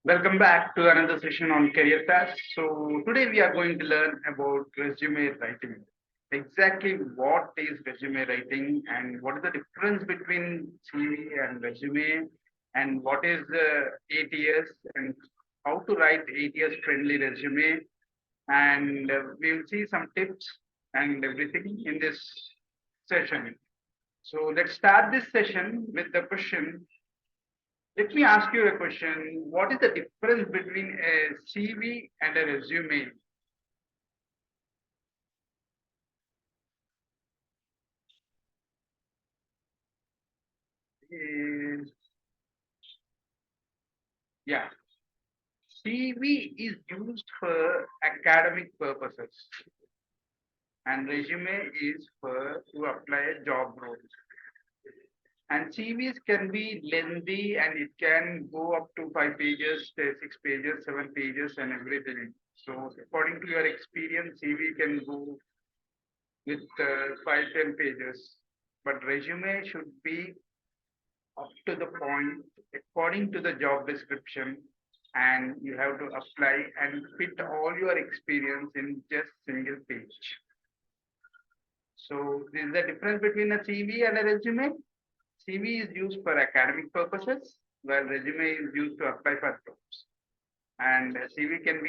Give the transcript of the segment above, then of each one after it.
Welcome back to another session on career paths. So today we are going to learn about resume writing. Exactly what is resume writing and what is the difference between CV and resume and what is ATS and how to write ATS friendly resume and we will see some tips and everything in this session. So let's start this session with the question. Let me ask you a question. What is the difference between a CV and a resume? Is yeah, CV is used for academic purposes, and resume is for to apply a job role. And CVs can be lengthy, and it can go up to 5 pages, 6 pages, 7 pages, and everything. So, according to your experience, CV can go with 5, 10 pages, but resume should be up to the point according to the job description, and you have to apply and fit all your experience in just single page. So this is the difference between a CV and a resume. CV is used for academic purposes, while resume is used to apply for jobs. And CV can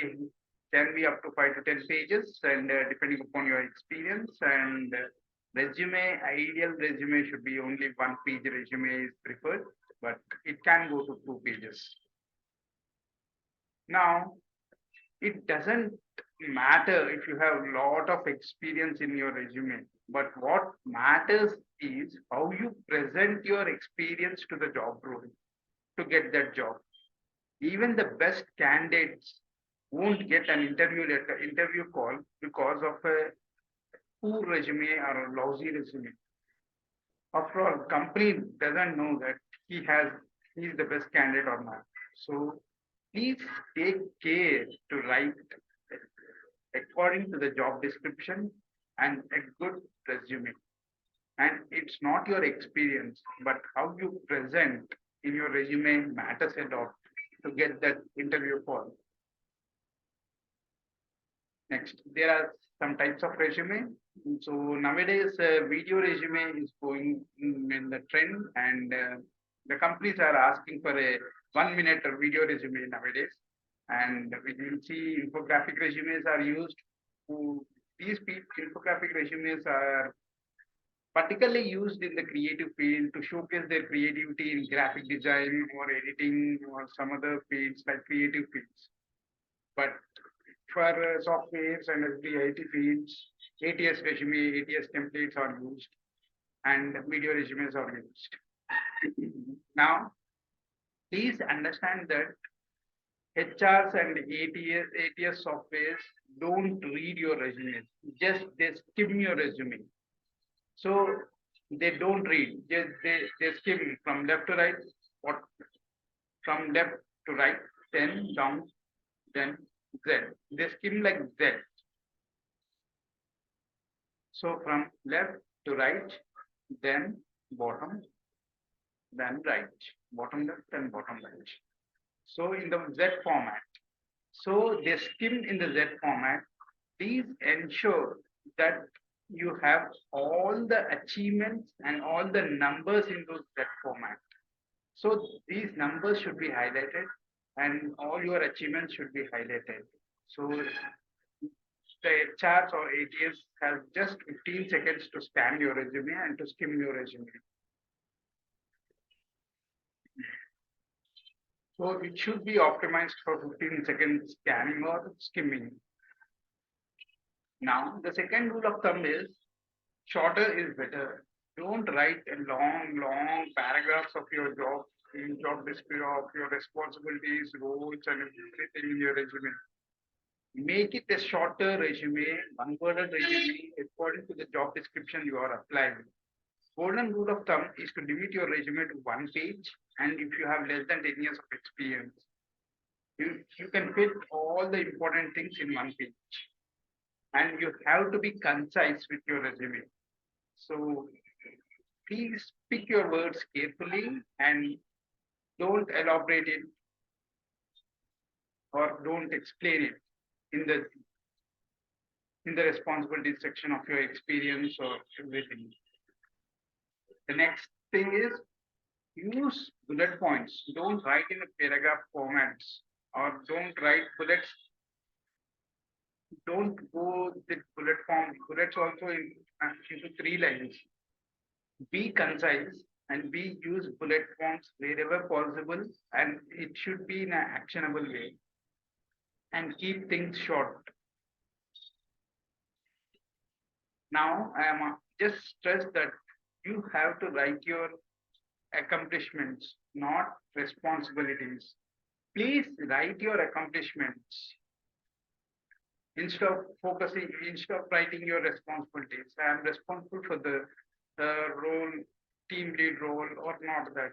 be up to 5 to 10 pages, and depending upon your experience. And resume, ideal resume should be only one page resume is preferred, but it can go to 2 pages. Now, it doesn't matter if you have a lot of experience in your resume, but what matters is how you present your experience to the job role to get that job. Even the best candidates won't get an interview call because of a poor resume or a lousy resume. After all, company doesn't know that he's the best candidate or not. So please take care to write according to the job description and a good resume. And it's not your experience, but how you present in your resume matters a lot to get that interview call. Next, there are some types of resume. So nowadays, video resume is going in the trend, and the companies are asking for a 1 minute video resume nowadays. And we will see infographic resumes are used. These infographic resumes are particularly used in the creative field to showcase their creativity in graphic design or editing or some other fields like creative fields. But for softwares and the IT fields, ATS resume, ATS templates are used, and video resumes are used. Now, please understand that HRs and ATS softwares don't read your resume. Just they skim your resume. So they don't read. Just they skim from left to right, what from left to right, then down, then Z. They skim like Z. So from left to right, then bottom, then right, bottom left, and bottom right. So in the Z format. So they skim in the Z format. Please ensure that you have all the achievements and all the numbers in those Z format. So these numbers should be highlighted and all your achievements should be highlighted. So the HRs or ATS has just 15 seconds to scan your resume and to skim your resume. So it should be optimized for 15 seconds scanning or skimming. Now, the second rule of thumb is shorter is better. Don't write a long paragraphs of your job description, of your responsibilities, roles, and everything in your resume. Make it a shorter resume, one-worded resume according to the job description you are applying. Golden rule of thumb is to limit your resume to one page, and if you have less than 10 years of experience, you can fit all the important things in one page. And you have to be concise with your resume. So please pick your words carefully and don't elaborate it or don't explain it in the responsibility section of your experience or everything. The next thing is use bullet points. Don't write in a paragraph formats or don't write bullets. Don't go with bullet form. Bullets also into 3 lines. Be concise and be use bullet forms wherever possible, and it should be in an actionable way. And keep things short. Now I am just stress that you have to write your accomplishments, not responsibilities. Please write your accomplishments instead of writing your responsibilities. I am responsible for the role, team lead role, or not that.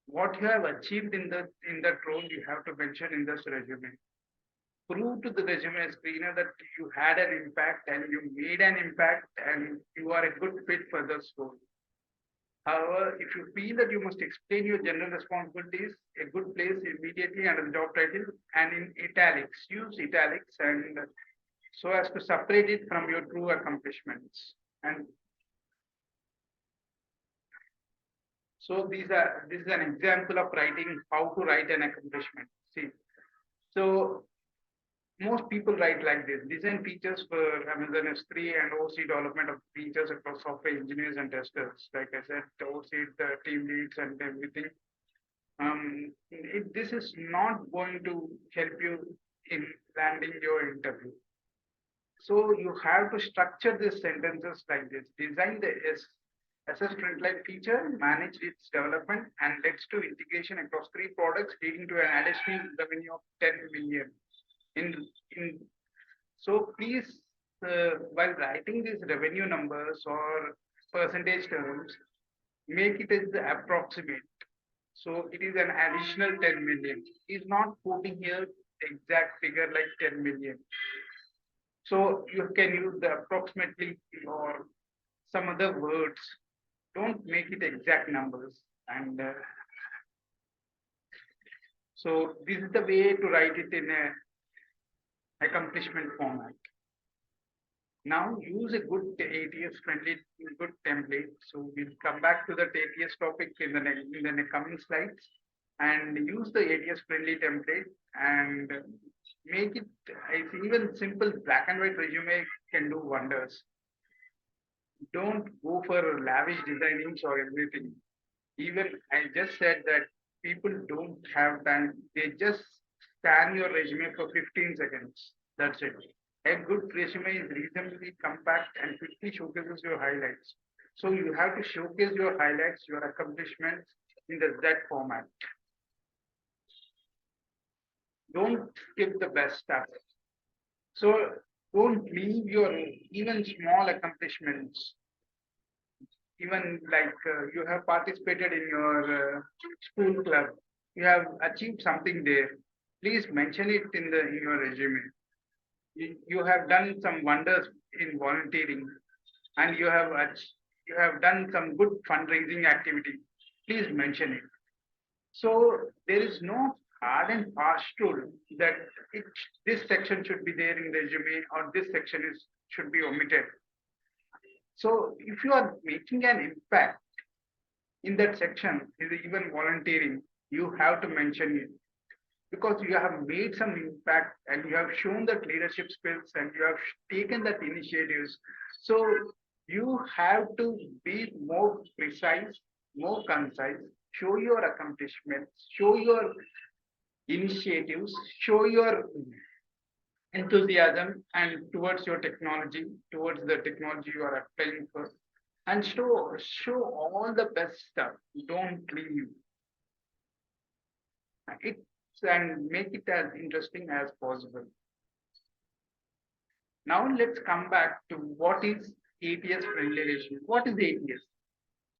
What you have achieved in that role, you have to mention in this resume. Prove to the resume screener that you had an impact and you made an impact and you are a good fit for this role. However, if you feel that you must explain your general responsibilities, a good place immediately under the job title and in italics, use italics and so as to separate it from your true accomplishments. And so this is an example of writing how to write an accomplishment. See, so most people write like this: design features for Amazon S3 and OC development of features across software engineers and testers. Like I said, OC, the team leads and everything. This is not going to help you in landing your interview. So you have to structure these sentences like this. Design the SS print feature, manage its development, and leads to integration across 3 products, leading to an additional revenue of 10 million. In so please, while writing these revenue numbers or percentage terms, make it as the approximate. So it is an additional 10 million. Is not putting here exact figure like 10 million. So you can use the approximately or some other words. Don't make it exact numbers. And so this is the way to write it in a accomplishment format. Now use a good ATS friendly good template. So we'll come back to the ATS topic in the coming slides and use the ATS friendly template and make it even simple black and white resume can do wonders. Don't go for lavish designings or everything. Even I just said that people don't have time. They just scan your resume for 15 seconds. That's it. A good resume is reasonably compact and quickly showcases your highlights. So you have to showcase your highlights, your accomplishments in the Z format. Don't skip the best stuff. So don't leave your even small accomplishments. Even like you have participated in your school club, you have achieved something there. Please mention it in your resume. You have done some wonders in volunteering, and you have done some good fundraising activity. Please mention it. So there is no hard and fast rule that this section should be there in resume or this section should be omitted. So if you are making an impact in that section, even volunteering, you have to mention it because you have made some impact and you have shown that leadership skills and you have taken that initiatives. So you have to be more precise, more concise, show your accomplishments, show your initiatives, show your enthusiasm and towards your technology, towards the technology you are applying for, and show all the best stuff. Don't leave it and make it as interesting as possible. Now let's come back to what is ATS friendly resume. What is ATS?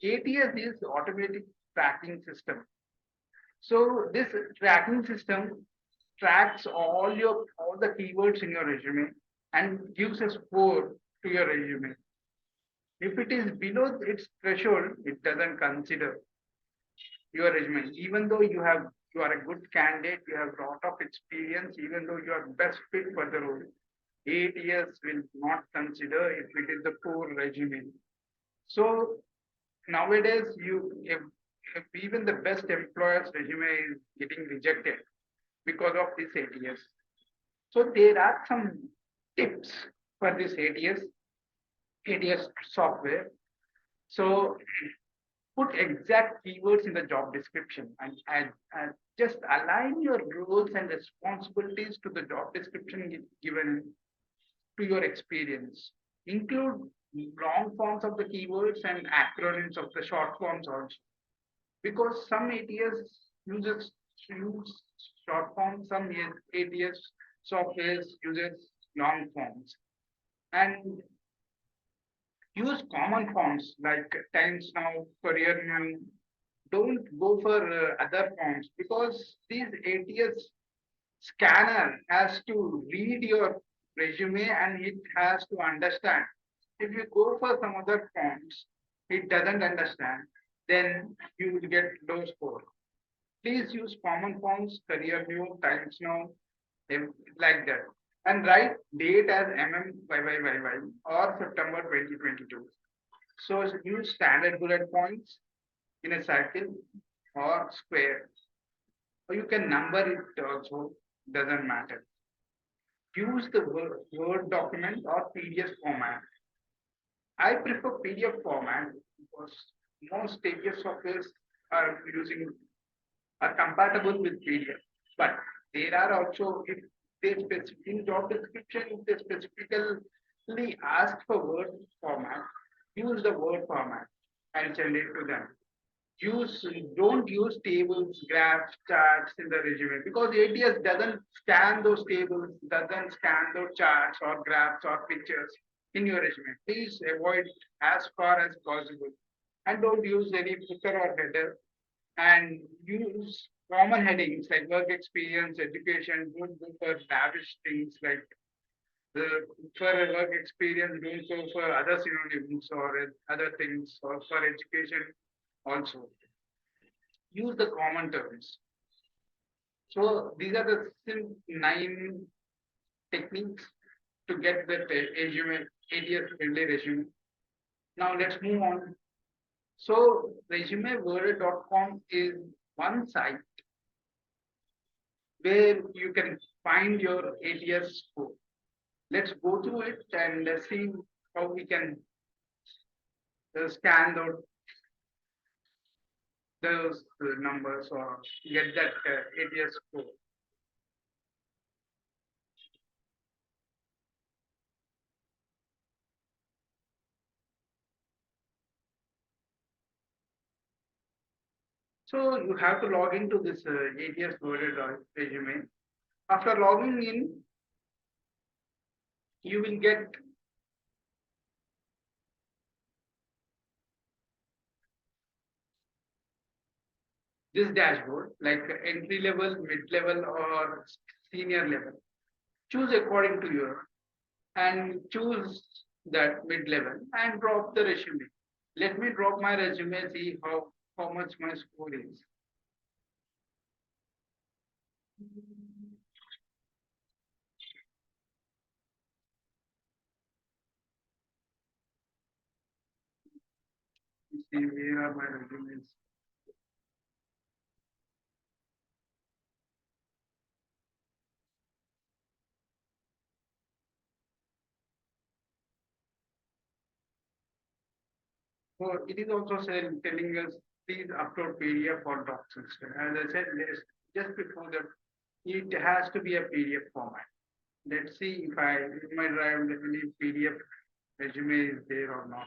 ATS is automatic tracking system. So this tracking system tracks all the keywords in your resume and gives a score to your resume. If it is below its threshold, it doesn't consider. your resume. Even though you are a good candidate, you have a lot of experience, even though you are best fit for the role, 8 years will not consider if it is the poor resume. So nowadays, if even the best employer's resume is getting rejected because of this 8 years. So there are some tips for this 8 years, 8 years software. So put exact keywords in the job description and just align your roles and responsibilities to the job description given to your experience. Include long forms of the keywords and acronyms of the short forms also. Because some ATS uses use short forms, some ATS software uses long forms. And use common forms like Times Now, Career New. Don't go for other forms because these ATS scanner has to read your resume and it has to understand. If you go for some other forms, it doesn't understand, then you will get low score. Please use common forms, Career New, Times Now, like that. And write date as MMYYYY or September 2022. So use standard bullet points in a circle or square. Or you can number it also, doesn't matter. Use the Word document or PDF format. I prefer PDF format because most ATS softwares are using are compatible with PDF. But there are also if they specific in job description, if they specifically ask for Word format, use the Word format and send it to them. Use Don't use tables, graphs, charts in the resume because ATS doesn't scan those tables, doesn't scan those charts or graphs or pictures in your resume. Please avoid as far as possible and don't use any footer or header and use common headings like work experience, education. Don't go for lavish things like the for work experience. Don't go for other synonyms or other things or for education also. Use the common terms. So these are the 9 techniques to get the resume, ATS friendly resume. Now let's move on. So resumeword.com is one site where you can find your ATS score. Let's go through it and see how we can scan those numbers or get that ATS score. So you have to log into this ATS worded resume. After logging in, you will get this dashboard like entry level, mid level, or senior level. Choose according to your and choose that mid level and drop the resume. Let me drop my resume, see how much my score is. See where are my resumes. So it is also telling us please upload PDF or doc system. As I said just before that, it has to be a PDF format. Let's see if I in my drive any PDF resume is there or not.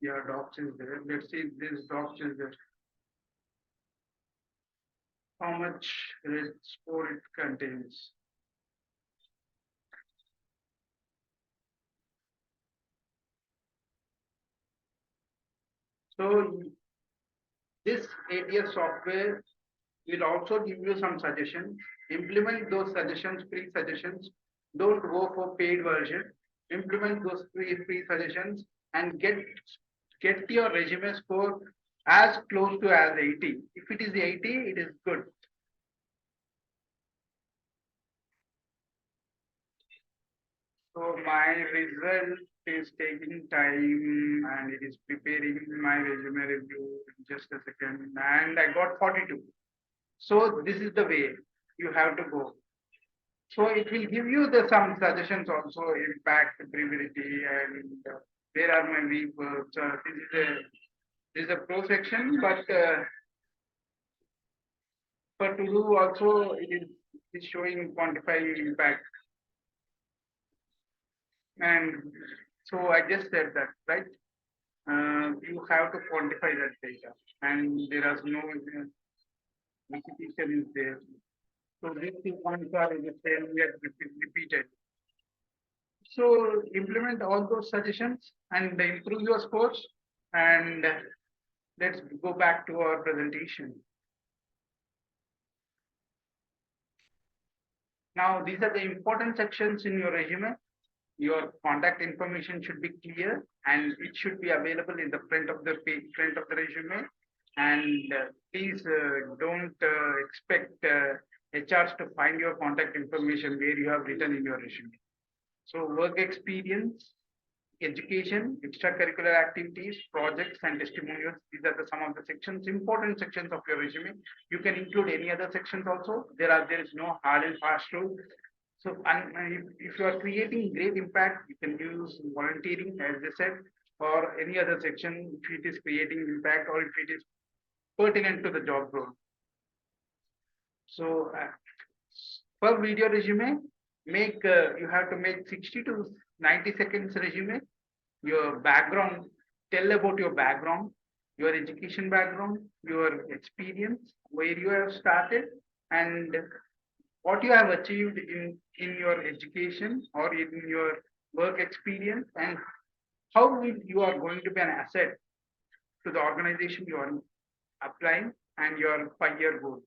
Yeah, docs is there. Let's see if this docs is there. How much score it contains. So this ATS software will also give you some suggestions. Implement those suggestions, free suggestions. Don't go for paid version. Implement those free suggestions and get your resume score as close to as 80. If it is 80, it is good. So my result is taking time and it is preparing my resume review in just a second. And I got 42. So this is the way you have to go. So it will give you the some suggestions also, impact, breathability, and where are my weak verbs. This is a pro section, but for to do also it is showing quantifying impact. And so I just said that, right? You have to quantify that data, and there is no repetition is there. So these two points are in the same yet repeated. So implement all those suggestions and improve your scores. And let's go back to our presentation. Now, these are the important sections in your resume. Your contact information should be clear and it should be available in the front of the page, front of the resume. And please don't expect HRs to find your contact information where you have written in your resume. So work experience, education, extracurricular activities, projects, and testimonials. These are some of the sections, important sections of your resume. You can include any other sections also. There is no hard and fast rule. So if you are creating great impact, you can use volunteering, as I said, or any other section if it is creating impact or if it is pertinent to the job role. So per video resume, you have to make 60 to 90 seconds resume. Your background, tell about your background, your education background, your experience, where you have started, and what you have achieved in your education or in your work experience, and how you are going to be an asset to the organization you are applying and your 5-year goal.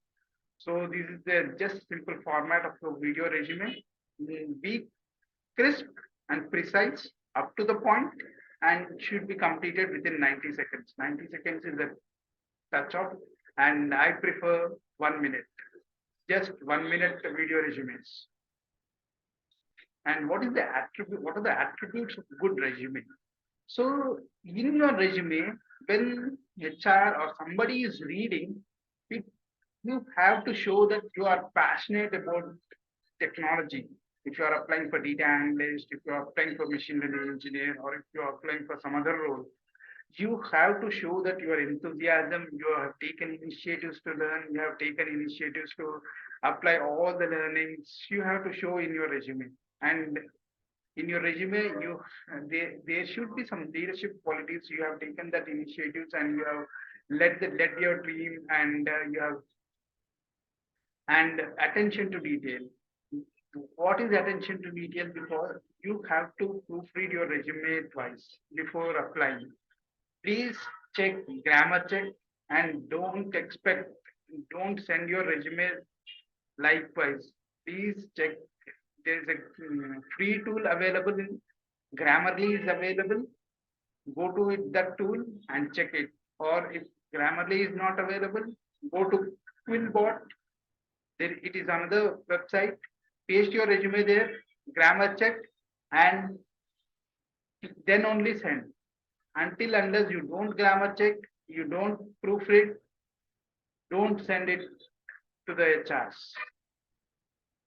So this is the just simple format of the video resume. Be crisp and precise, up to the point, and should be completed within 90 seconds. 90 seconds is a touch off, and I prefer 1 minute. Just 1 minute video resumes. And what is the attribute? What are the attributes of good resume? So in your resume, when HR or somebody is reading, it, you have to show that you are passionate about technology. If you are applying for data analyst, if you are applying for machine learning engineer, or if you are applying for some other role, you have to show that your enthusiasm, you have taken initiatives to learn, you have taken initiatives to apply all the learnings, you have to show in your resume. And in your resume, there should be some leadership qualities. You have taken that initiatives and you have led your team, and you have and attention to detail. What is attention to detail? Because you have to proofread your resume twice before applying. Please check grammar check and don't send your resume likewise. Please check. There is a free tool available in Grammarly is available. Go to that tool and check it. Or if Grammarly is not available, go to Quillbot. There it is another website. Paste your resume there, grammar check, and then only send. Until unless you don't grammar check, you don't proofread, don't send it to the HRs.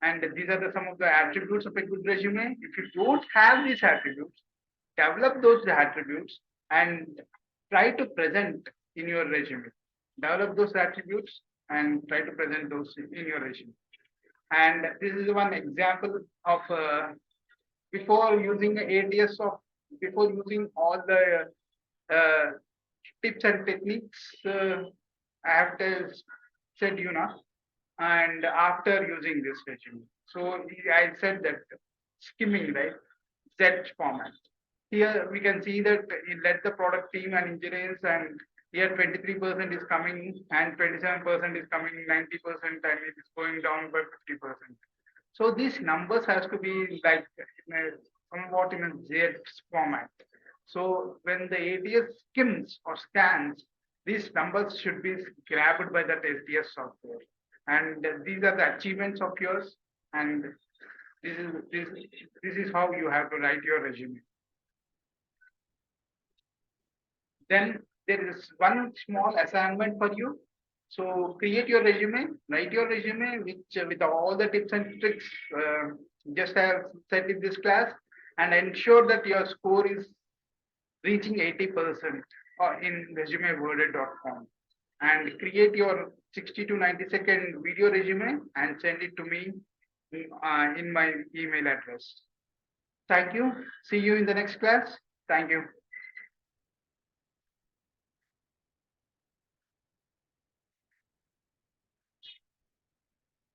And these are some of the attributes of a good resume. If you don't have these attributes, develop those attributes and try to present in your resume. Develop those attributes and try to present those in your resume. And this is one example of before using ATS of before using all the uh, tips and techniques I have said you know, and after using this resume. So I said that skimming, right? Z format. Here we can see that it led the product team and engineers, and here 23% is coming and 27% is coming, 90%, and it is going down by 50%. So these numbers has to be like in a, somewhat in a Z format. So when the ATS skims or scans, these numbers should be grabbed by that STS software. And these are the achievements of yours. And this is how you have to write your resume. Then there is one small assignment for you. So create your resume, write your resume with all the tips and tricks just have said in this class, and ensure that your score is reaching 80% in resumeworded.com, and create your 60 to 90-second video resume and send it to me in my email address. Thank you. See you in the next class. Thank you.